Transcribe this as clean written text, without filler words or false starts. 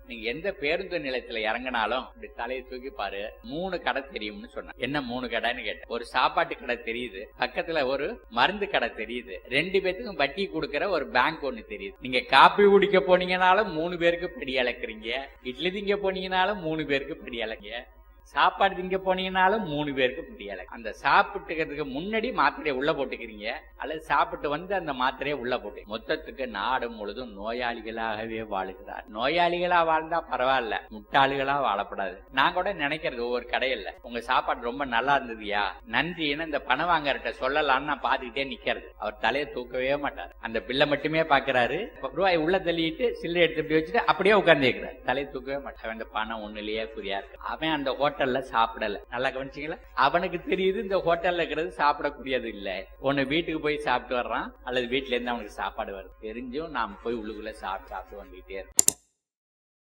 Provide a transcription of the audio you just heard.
நீங்க எந்த பேருந்து நிலையத்துல இறங்கினாலும் இப்படி தலையை தூக்கி பாரு, 3 கடை தெரியும்னு சொன்ன. என்ன 3 கடைன்னு கேட்டேன். ஒரு சாப்பாட்டு கடை தெரியுது, பக்கத்துல ஒரு மருந்து கடை தெரியுது, 2 பேத்துக்கும் வட்டி கொடுக்கற ஒரு பேங்க் ஒண்ணு தெரியுது. நீங்க காப்பி குடிக்க போனீங்கனாலும் 3 பேருக்கு படி அளக்குறீங்க, இட்லி திங்க போனீங்கனாலும் 3 பேருக்கு படி அளக்குங்க, சாப்பாடு திங்க போனீங்கனாலும் 3 பேருக்கு முடியல. அந்த சாப்பிட்டுக்கிறதுக்கு முன்னாடி மாத்திரையை உள்ள போட்டுக்கிறீங்க, அல்லது சாப்பிட்டு வந்து அந்த மாத்திரையை உள்ள போட்டு. மொத்தத்துக்கு நாடு முழுதும் நோயாளிகளாகவே வாழுகிறார். நோயாளிகளா வாழ்ந்தா பரவாயில்ல, முட்டாளிகளா வாழப்படாது. நான் கூட நினைக்கிறது ஒவ்வொரு கடையில, உங்க சாப்பாடு ரொம்ப நல்லா இருந்ததுயா, நன்றின்னு இந்த பணம் வாங்கறட்ட சொல்லலாம்னு நான் பாத்துக்கிட்டே நிக்கிறது. அவர் தலையை தூக்கவே மாட்டார், அந்த பில்லை மட்டுமே பாக்குறாரு, ரூபாய் உள்ள தள்ளிட்டு சில்லறை எடுத்து இப்படி வச்சுட்டு அப்படியே உட்கார்ந்து இருக்கிறார். தலையை தூக்கவே மாட்டார். அந்த பணம் ஒண்ணுலயே குறியா இருக்கு. அவன் அந்த ஹோட்டல்ல சாப்பிடல. நல்லா கவனிச்சீங்களா? அவனுக்கு தெரியுது இந்த ஹோட்டல்ல இருக்கிறது சாப்பிடக்கூடியது இல்ல. ஒன்னு வீட்டுக்கு போய் சாப்பிட்டு வர்றான், அல்லது வீட்டுல இருந்து அவனுக்கு சாப்பாடு வருது. தெரிஞ்சும் நாம் போய் உள்ளுக்குள்ள சாப்பிட்டு வந்துகிட்டே இருக்கோம்.